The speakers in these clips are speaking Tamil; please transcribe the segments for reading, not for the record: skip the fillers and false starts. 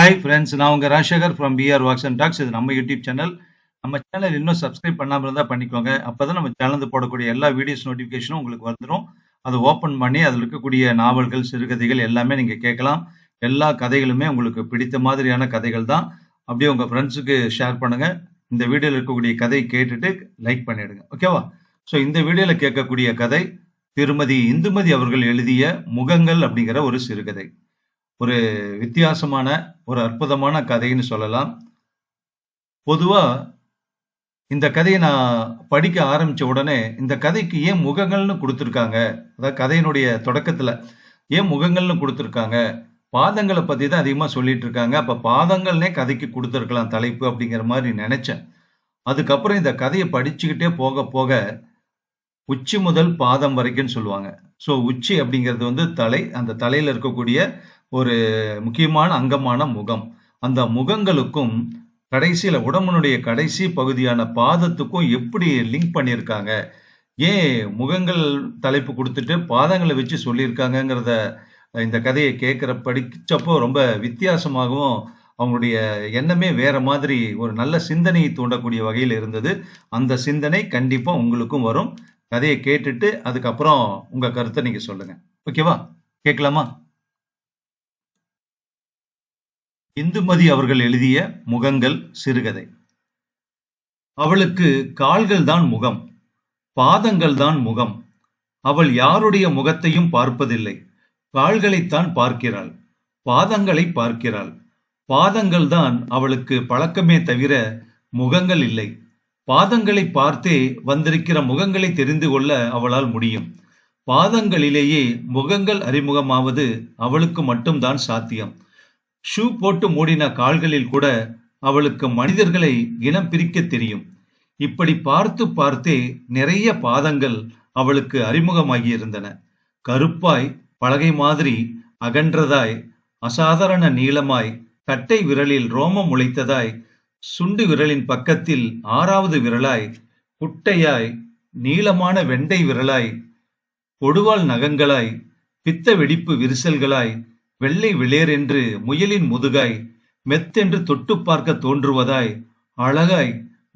ஹாய் ஃப்ரெண்ட்ஸ், நான் உங்க Rajasekar from PR walks and talks. இது நம்ம யூடியூப் சேனல். நம்ம சேனல் இன்னும் சப்ஸ்கிரைப் பண்ணாம இருந்தா பண்ணிக்கோங்க. அப்பதான் நம்ம சேனல்ல போடக்கூடிய எல்லா வீடியோஸ் நோட்டிஃபிகேஷனும் உங்களுக்கு வந்துரும். அதை ஓப்பன் பண்ணி அதில் இருக்கக்கூடிய நாவல்கள், சிறுகதைகள் எல்லாமே நீங்க கேட்கலாம். எல்லா கதைகளுமே உங்களுக்கு பிடித்த மாதிரியான கதைகள் தான். அப்படியே உங்க ஃப்ரெண்ட்ஸுக்கு ஷேர் பண்ணுங்க. இந்த வீடியோல இருக்கக்கூடிய கதை கேட்டுட்டு லைக் பண்ணிடுங்க. ஓகேவா? ஸோ இந்த வீடியோல கேட்கக்கூடிய கதை திருமதி இந்துமதி அவர்கள் எழுதிய முகங்கள் அப்படிங்கிற ஒரு சிறுகதை. ஒரு வித்தியாசமான ஒரு அற்புதமான கதைன்னு சொல்லலாம். பொதுவா இந்த கதையை நான் படிக்க ஆரம்பிச்ச உடனே இந்த கதைக்கு ஏன் முகங்கள்னு கொடுத்துருக்காங்க, அதாவது கதையினுடைய தொடக்கத்துல ஏன் முகங்கள்னு கொடுத்துருக்காங்க, பாதங்களை பத்தி தான் அதிகமா சொல்லிட்டு இருக்காங்க, அப்ப பாதங்கள்னே கதைக்கு கொடுத்துருக்கலாம் தலைப்பு அப்படிங்கிற மாதிரி நினைச்சேன். அதுக்கப்புறம் இந்த கதையை படிச்சுக்கிட்டே போக போக உச்சி முதல் பாதம் வரைக்கும் சொல்லுவாங்க. ஸோ உச்சி அப்படிங்கிறது தலை, அந்த தலையில இருக்கக்கூடிய ஒரு முக்கியமான அங்கமான முகம். அந்த முகங்களுக்கும் கடைசியில உடம்புனுடைய கடைசி பகுதியான பாதத்துக்கும் எப்படி லிங்க் பண்ணியிருக்காங்க, ஏன் முகங்கள் தலைப்பு கொடுத்துட்டு பாதங்களை வச்சு சொல்லியிருக்காங்கங்கிறத இந்த கதையை படிச்சப்போ ரொம்ப வித்தியாசமாகவும் அவங்களுடைய எண்ணமே வேற மாதிரி ஒரு நல்ல சிந்தனையை தூண்டக்கூடிய வகையில் இருந்தது. அந்த சிந்தனை கண்டிப்பா உங்களுக்கும் வரும். கதையை கேட்டுட்டு அதுக்கப்புறம் உங்க கருத்தை நீங்க சொல்லுங்க. ஓகேவா? கேட்கலாமா? இந்துமதி அவர்கள் எழுதிய முகங்கள் சிறுகதை. அவளுக்கு கால்கள் தான் முகம், பாதங்கள் தான் முகம். அவள் யாருடைய முகத்தையும் பார்ப்பதில்லை. கால்களைத்தான் பார்க்கிறாள், பாதங்களை பார்க்கிறாள். பாதங்கள் தான் அவளுக்கு பழக்கமே தவிர முகங்கள் இல்லை. பாதங்களை பார்த்தே வந்திருக்கிற முகங்களை தெரிந்து கொள்ள அவளால் முடியும். பாதங்களிலேயே முகங்கள் அறிமுகமாவது அவளுக்கு மட்டும்தான் சாத்தியம். ஷூ போட்டு மூடின கால்களில் கூட அவளுக்கு மனிதர்களை இனம் பிரிக்க தெரியும். இப்படி பார்த்து பார்த்தே நிறைய பாதங்கள் அவளுக்கு அறிமுகமாகி இருந்தன. கருப்பாய், பலகை மாதிரி அகன்றதாய், அசாதாரண நீளமாய், கட்டை விரலில் ரோமம் முளைத்ததாய், சுண்டு விரலின் பக்கத்தில் 6வது விரலாய், குட்டையாய், நீளமான வெண்டை விரலாய், கொடுவால் நகங்களாய், பித்த வெடிப்பு விரிசல்களாய், வெள்ளை விளேரென்று முயலின் முதுகாய், மெத்தென்று தொட்டு பார்க்க தோன்றுவதாய், அழகாய்,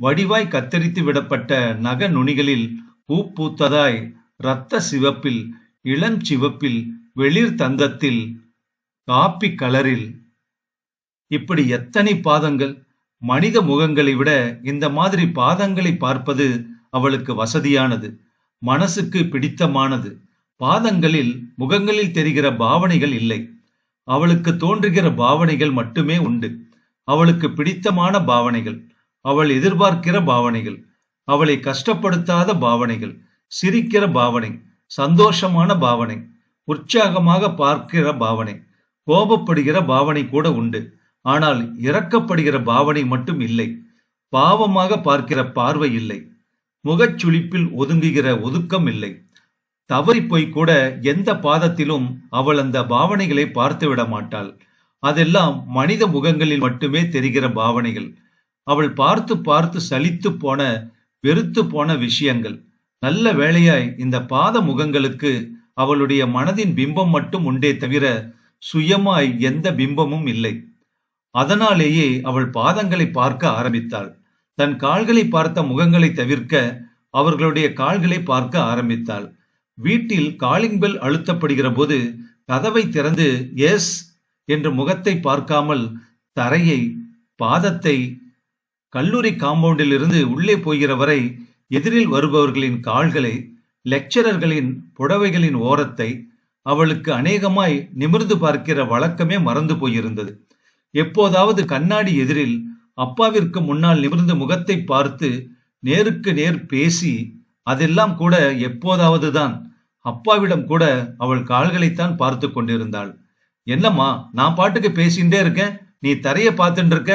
வடிவாய் கத்தரித்து விடப்பட்ட நக நுனிகளில் பூ பூத்ததாய், இரத்த சிவப்பில், இளஞ்சிவப்பில், வெளிர் தந்தத்தில், காப்பி கலரில். இப்படி எத்தனை பாதங்கள்! மனித முகங்களை விட இந்த மாதிரி பாதங்களை பார்ப்பது அவளுக்கு வசதியானது, மனசுக்கு பிடித்தமானது. பாதங்களில் முகங்களில் தெரிகிற பாவனைகள் இல்லை. அவளுக்கு தோன்றுகிற பாவனைகள் மட்டுமே உண்டு. அவளுக்கு பிடித்தமான பாவனைகள், அவள் எதிர்பார்க்கிற பாவனைகள், அவளை கஷ்டப்படுத்தாத பாவனைகள், சிரிக்கிற பாவனை, சந்தோஷமான பாவனை, உற்சாகமாக பார்க்கிற பாவனை, கோபப்படுகிற பாவனை கூட உண்டு. ஆனால் இரக்கப்படுகிற பாவனை மட்டும் இல்லை. பாவமாக பார்க்கிற பார்வை இல்லை. முகச்சுளிப்பில் ஒதுங்குகிற ஒதுக்கம் இல்லை. தவறி போய் கூட எந்த பாதத்திலும் அவள் அந்த பாவனைகளை பார்த்து விட மாட்டாள். அதெல்லாம் மனித முகங்களில் மட்டுமே தெரிகிற பாவனைகள். அவள் பார்த்து பார்த்து சலித்து போன, வெறுத்து போன விஷயங்கள். நல்ல வேளையாய் இந்த பாத முகங்களுக்கு அவளுடைய மனதின் பிம்பம் மட்டும் உண்டே தவிர சுயமாய் எந்த பிம்பமும் இல்லை. அதனாலேயே அவள் பாதங்களை பார்க்க ஆரம்பித்தாள். தன் கால்களை பார்த்த முகங்களை தவிர்க்க அவர்களுடைய கால்களை பார்க்க ஆரம்பித்தாள். வீட்டில் காலிங் பெல் அழுத்தப்படுகிற போது கதவை திறந்து எஸ் என்று முகத்தை பார்க்காமல் தரையை, பாதத்தை, கல்லூரி காம்பவுண்டில் இருந்து உள்ளே போகிற வரை எதிரில் வருபவர்களின் கால்களை, லெக்சரர்களின் புடவைகளின் ஓரத்தை அவளுக்கு அநேகமாய் நிமிர்ந்து பார்க்கிற வழக்கமே மறந்து போயிருந்தது. எப்போதாவது கண்ணாடி எதிரில் அப்பாவிற்கு முன்னால் நிமிர்ந்து முகத்தை பார்த்து நேருக்கு நேர் பேசி, அதெல்லாம் கூட எப்போதாவது தான். அப்பாவிடம் கூட அவள் கால்களைத்தான் பார்த்து கொண்டிருந்தாள். என்னம்மா, நான் பாட்டுக்கு பேசிகிட்டே இருக்கேன், நீ தரைய பார்த்துட்டு இருக்க?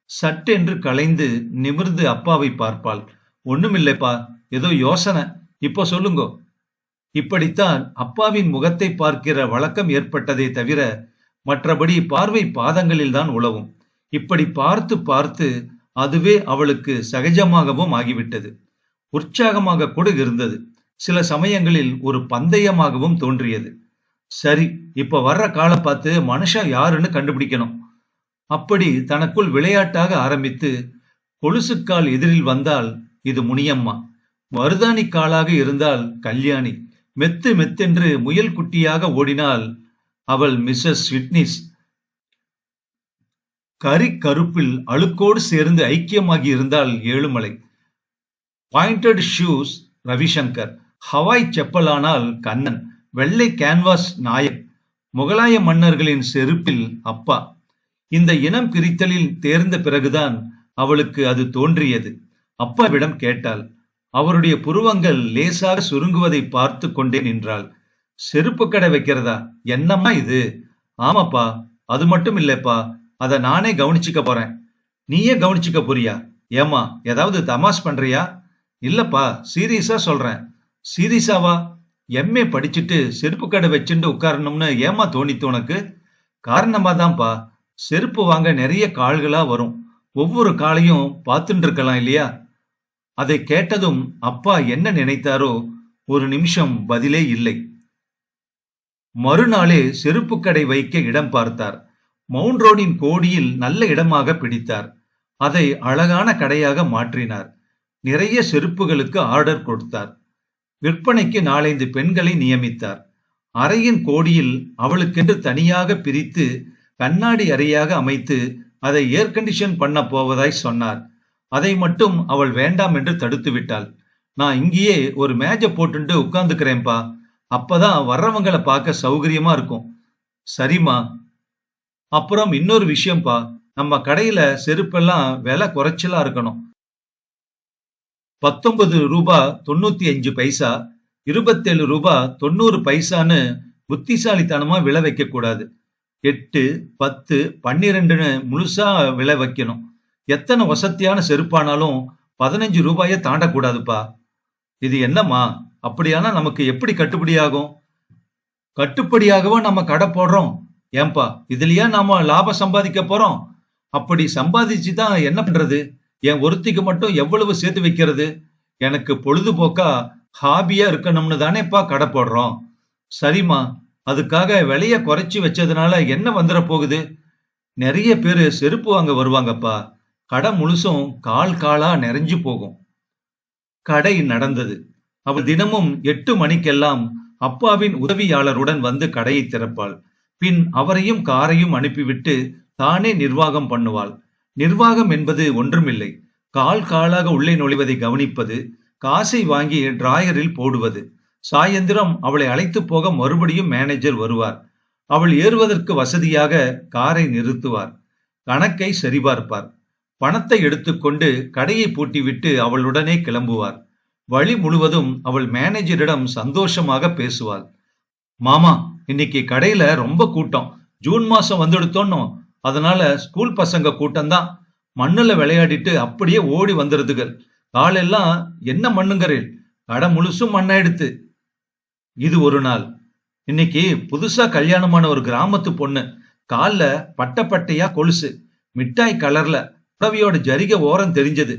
சட்டென்று கலைந்து நிமிர்ந்து அப்பாவை பார்ப்பாள். ஒண்ணுமில்லைப்பா, ஏதோ யோசனை, இப்போ சொல்லுங்கோ. இப்படித்தான் அப்பாவின் முகத்தை பார்க்கிற வழக்கம் ஏற்பட்டதே தவிர மற்றபடி பார்வை பாதங்களில் தான் உலவும். இப்படி பார்த்து பார்த்து அதுவே அவளுக்கு சகஜமாகவும் ஆகிவிட்டது. உற்சாகமாக கூட இருந்தது. சில சமயங்களில் ஒரு பந்தயமாகவும் தோன்றியது. சரி, இப்ப வர்ற காலை பார்த்து மனுஷன் யாருன்னு கண்டுபிடிக்கணும். அப்படி தனக்குள் விளையாட்டாக ஆரம்பித்து, கொலுசுக்கால் எதிரில் வந்தால் இது முனியம்மா, மருதாணி காலாக இருந்தால் கல்யாணி, மெத்து மெத்தென்று முயல் குட்டியாக ஓடினால் அவள் மிஸ்ஸஸ் ஸ்விட்னிஸ், கரி கருப்பில் அழுக்கோடு சேர்ந்து ஐக்கியமாகி இருந்தால் Ezhumalai, pointed shoes Ravishankar, Hawaii செப்பலானால் கண்ணன், வெள்ளை கேன்வாஸ் நாயக், முகலாய மன்னர்களின் செருப்பில் அப்பா. இந்த இனம் பிரித்தலில் தேர்ந்த பிறகுதான் அவளுக்கு அது தோன்றியது. அப்பாவிடம் கேட்டாள். அவருடைய புருவங்கள் லேசாக சுருங்குவதை பார்த்து கொண்டே நின்றாள். செருப்பு கடை வைக்கிறதா? என்னம்மா இது? ஆமாப்பா, அது மட்டும் இல்லப்பா, அத நானே கவனிச்சுக்க போறேன். நீயே கவனிச்சுக்க போறியா? ஏமா ஏதாவது தமாஷ் பண்றியா? இல்லப்பா, சீரியஸா சொல்றேன். சீரியஸாவா? எம்ஏ படிச்சுட்டு செருப்பு கடை வச்சுட்டு உட்காரணும்னு ஏமா தோணித்து உனக்கு? காரணமா தான்ப்பா, செருப்பு வாங்க நிறைய கால்களா வரும், ஒவ்வொரு காலையும் பார்த்துட்டு இருக்கலாம் இல்லையா? அதை கேட்டதும் அப்பா என்ன நினைத்தாரோ, ஒரு நிமிஷம் பதிலே இல்லை. மறுநாளே செருப்பு கடை வைக்க இடம் பார்த்தார். மவுண்ட் ரோடின் கோடியில் நல்ல இடமாக பிடித்தார். அதை அழகான கடையாக மாற்றினார். நிறைய செருப்புகளுக்கு ஆர்டர் கொடுத்தார். விற்பனைக்கு 4-5 பெண்களை நியமித்தார். அறையின் கோடியில் அவளுக்கென்று தனியாக பிரித்து கண்ணாடி அறையாக அமைத்து அதை ஏர் கண்டிஷன் பண்ண போவதாய் சொன்னார். அதை மட்டும் அவள் வேண்டாம் என்று தடுத்து விட்டாள். நான் இங்கேயே ஒரு மேஜை போட்டுட்டு உட்கார்ந்துக்கிறேன்பா, அப்பதான் வர்றவங்களை பார்க்க சௌகரியமா இருக்கும். சரிம்மா. அப்புறம் இன்னொரு விஷயம்பா, நம்ம கடையில செருப்பெல்லாம் விலை குறைச்சலா இருக்கணும். 19 ரூபாய் 95 பைசா, 27 ரூபாய் 90 பைசான்னு புத்திசாலித்தனமா விலை வைக்க கூடாது. 8, 10, 12ன்னு முழுசா விலை வைக்கணும். எத்தனை வசதியான செருப்பானாலும் 15 ரூபாயை தாண்டக்கூடாதுப்பா. இது என்னம்மா? அப்படியானா நமக்கு எப்படி கட்டுப்படியாகும்? கட்டுப்படியாகவோ நம்ம கடை போடுறோம். ஏன்பா, இதுலயா நாம லாபம் சம்பாதிக்க போறோம்? அப்படி சம்பாதிச்சுதான் என்ன பண்றது? என் ஒருத்திக்கு மட்டும் எவ்வளவு சேர்த்து வைக்கிறது? எனக்கு பொழுதுபோக்கா ஹாபியா இருக்கணும்னு தானேப்பா கடை போடுறோம். சரிம்மா, அதுக்காக விலைய குறைச்சி வச்சதுனால என்ன வந்துட போகுது? நிறைய பேரு செருப்பு வாங்க வருவாங்கப்பா. கடை முழுசும் கால் காலா நிறைஞ்சு போகும். கடை நடந்தது. அவள் தினமும் 8 மணிக்கெல்லாம் அப்பாவின் உதவியாளருடன் வந்து கடையை திறப்பாள். பின் அவரையும் காரையும் அனுப்பிவிட்டு தானே நிர்வாகம் பண்ணுவாள். நிர்வாகம் என்பது ஒன்றுமில்லை, கால் காலாக உள்ளே நுழைவதை கவனிப்பது, காசை வாங்கி டிராயரில் போடுவது. சாயந்திரம் அவளை அழைத்து போக மறுபடியும் மேனேஜர் வருவார். அவள் ஏறுவதற்கு வசதியாக காரை நிறுத்துவார். கணக்கை சரிபார்ப்பார். பணத்தை எடுத்துக்கொண்டு கடையை பூட்டிவிட்டு அவளுடனே கிளம்புவார். வழி முழுவதும் அவள் மேனேஜரிடம் சந்தோஷமாக பேசுவாள். மாமா, இன்னைக்கு கடையில ரொம்ப கூட்டம். ஜூன் மாசம் வந்துடுத்தோன்னு, அதனால ஸ்கூல் பசங்க கூட்டம்தான். மண்ணுல விளையாடிட்டு அப்படியே ஓடி வந்துருதுகள். காலெல்லாம் என்ன மண்ணுங்கறேன், கடை முழுசும் மண்ணாயிடுத்து. இது ஒரு நாள். இன்னைக்கு புதுசா கல்யாணமான ஒரு கிராமத்து பொண்ணு, கால்ல பட்ட பட்டையா கொலுசு, மிட்டாய் கலர்ல, புடவையோட ஜரிகை ஓரம் தெரிஞ்சது,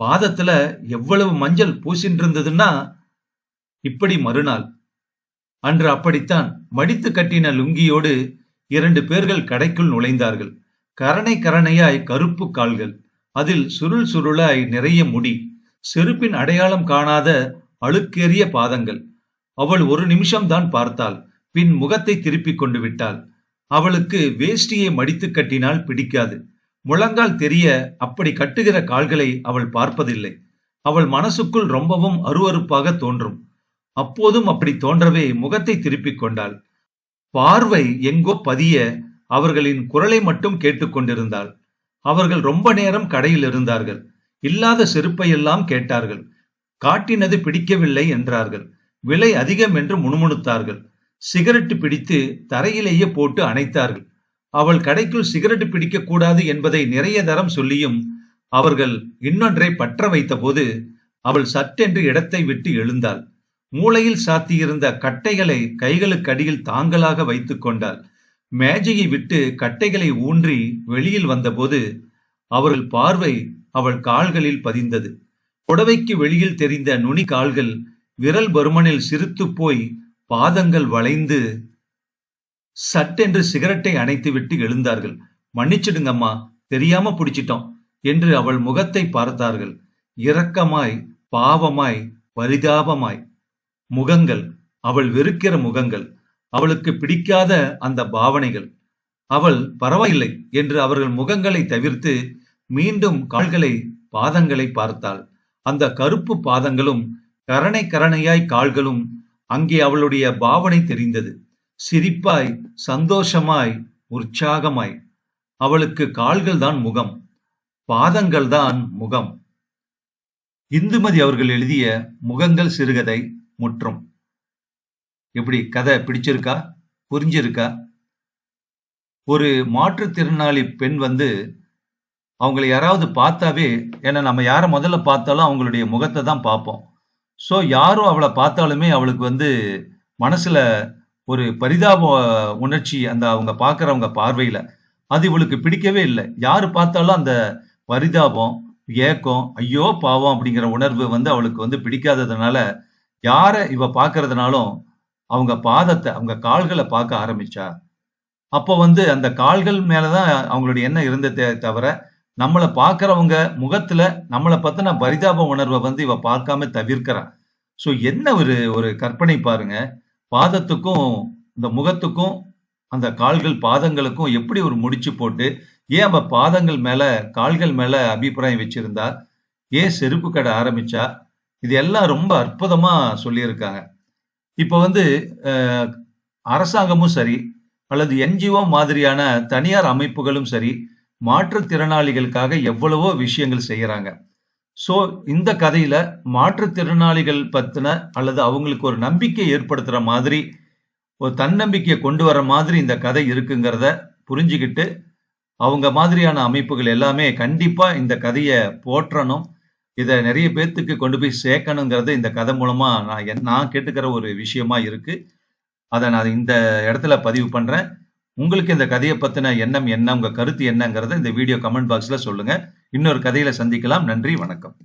பாதத்துல எவ்வளவு மஞ்சள் பூசிட்டு இருந்ததுன்னா. இப்படி மறுநாள். அன்று அப்படித்தான் மடித்து கட்டின லுங்கியோடு 2 பேர்கள் கடைக்குள் நுழைந்தார்கள். கரணை கரணையாய் கருப்பு கால்கள், அதில் சுருள் சுருளாய் நிறைய முடி, செருப்பின் அடையாளம் காணாத அழுக்கேறிய பாதங்கள். அவள் ஒரு நிமிஷம்தான் பார்த்தாள். பின் முகத்தை திருப்பிக் கொண்டு விட்டாள். அவளுக்கு வேஷ்டியை மடித்து கட்டினால் பிடிக்காது. முழங்கால் தெரிய அப்படி கட்டுகிற கால்களை அவள் பார்ப்பதில்லை. அவள் மனசுக்குள் ரொம்பவும் அருவருப்பாக தோன்றும். அப்போதும் அப்படி தோன்றவே முகத்தை திருப்பிக் கொண்டாள். பார்வை எங்கோ பதிய அவர்களின் குரலை மட்டும் கேட்டுக்கொண்டிருந்தாள். அவர்கள் ரொம்ப நேரம் கடையில் இருந்தார்கள். இல்லாத செருப்பையெல்லாம் கேட்டார்கள். காட்டினது பிடிக்கவில்லை என்றார்கள். விலை அதிகம் என்று முணுமுணுத்தார்கள். சிகரெட்டு பிடித்து தரையிலேயே போட்டு அணைத்தார்கள். அவள் கடைக்குள் சிகரெட்டு பிடிக்க கூடாது என்பதை நிறைய தரம் சொல்லியும் அவர்கள் இன்னொன்றை பற்ற வைத்த போது அவள் சட்டென்று இடத்தை விட்டு எழுந்தாள். மூளையில் சாத்தியிருந்த கட்டைகளை கைகளுக்கு அடியில் தாங்களாக வைத்துக் கொண்டாள். மேஜையை விட்டு கட்டைகளை ஊன்றி வெளியில் வந்தபோது அவர்கள் பார்வை அவள் கால்களில் பதிந்தது. புடவைக்கு வெளியில் தெரிந்த நுனி கால்கள் விரல் பருமனில் சிறுத்து போய் பாதங்கள் வளைந்து. சட்டென்று சிகரெட்டை அணைத்துவிட்டு எழுந்தார்கள். மன்னிச்சிடுங்கம்மா, தெரியாம பிடிச்சிட்டோம் என்று அவள் முகத்தை பார்த்தார்கள். இரக்கமாய், பாவமாய், பரிதாபமாய். முகங்கள், அவள் வெறுக்கிற முகங்கள், அவளுக்கு பிடிக்காத அந்த பாவனைகள். அவள் பரவாயில்லை என்று அவர்கள் முகங்களை தவிர்த்து மீண்டும் கால்களை, பாதங்களை பார்த்தாள். அந்த கருப்பு பாதங்களும் கரணை கரணையாய் கால்களும் அங்கே அவளுடைய பாவனை தெரிந்தது. சிரிப்பாய், சந்தோஷமாய், உற்சாகமாய். அவளுக்கு கால்கள் தான் முகம், பாதங்கள் தான் முகம். இந்துமதி அவர்கள் எழுதிய முகங்கள் சிறுகதை முற்றும். எப்படி கதை பிடிச்சிருக்கா? புரிஞ்சிருக்கா? ஒரு மாற்றுத்திறனாளி பெண் அவங்களை யாராவது பார்த்தாவே, ஏன்னா நம்ம யாரை முதல்ல பார்த்தாலும் அவங்களுடைய முகத்தை தான் பார்ப்போம். ஸோ யாரும் அவளை பார்த்தாலுமே அவளுக்கு மனசுல ஒரு பரிதாப உணர்ச்சி அந்த அவங்க பார்க்குறவங்க பார்வையில அது இவளுக்கு பிடிக்கவே இல்லை. யாரு பார்த்தாலும் அந்த பரிதாபம், ஏக்கம், ஐயோ பாவம் அப்படிங்கிற உணர்வு அவளுக்கு பிடிக்காததுனால யாரை இவ பார்க்கறதுனாலும் அவங்க பாதத்தை, அவங்க கால்களை பார்க்க ஆரம்பிச்சா. அப்போ அந்த கால்கள் மேலதான் அவங்களுடைய எண்ணம் இருந்ததே தவிர நம்மளை பார்க்கறவங்க முகத்துல நம்மளை பத்தின பரிதாப உணர்வை இவ பார்க்காம தவிர்க்கிறான். சோ என்ன ஒரு கற்பனை பாருங்க. பாதத்துக்கும் இந்த முகத்துக்கும் அந்த கால்கள் பாதங்களுக்கும் எப்படி ஒரு முடிச்சு போட்டு, ஏன் அவ பாதங்கள் மேல கால்கள் மேல அபிப்பிராயம் வச்சிருந்தா, ஏன் செருப்பு கடை ஆரம்பிச்சா, இது எல்லாம் ரொம்ப அற்புதமா சொல்லியிருக்காங்க. இப்ப அரசாங்கமும் சரி அல்லது என்ஜிஓ மாதிரியான தனியார் அமைப்புகளும் சரி மாற்றுத்திறனாளிகளுக்காக எவ்வளவோ விஷயங்கள் செய்யறாங்க. சோ இந்த கதையில மாற்றுத்திறனாளிகள் பத்தின அல்லது அவங்களுக்கு ஒரு நம்பிக்கை ஏற்படுத்துற மாதிரி, ஒரு தன்னம்பிக்கையை கொண்டு வர மாதிரி இந்த கதை இருக்குங்கிறத புரிஞ்சுக்கிட்டு அவங்க மாதிரியான அமைப்புகள் எல்லாமே கண்டிப்பா இந்த கதையை போற்றணும். இதை நிறைய பேர்த்துக்கு கொண்டு போய் சேர்க்கணுங்கிறது இந்த கதை மூலமா நான் கேட்டுக்கிற ஒரு விஷயமா இருக்கு. அதை நான் இந்த இடத்துல பதிவு பண்றேன். உங்களுக்கு இந்த கதையை பத்தின எண்ணம் என்ன, உங்க கருத்து என்னங்கிறத இந்த வீடியோ கமெண்ட் பாக்ஸ்ல சொல்லுங்க. இன்னொரு கதையில சந்திக்கலாம். நன்றி, வணக்கம்.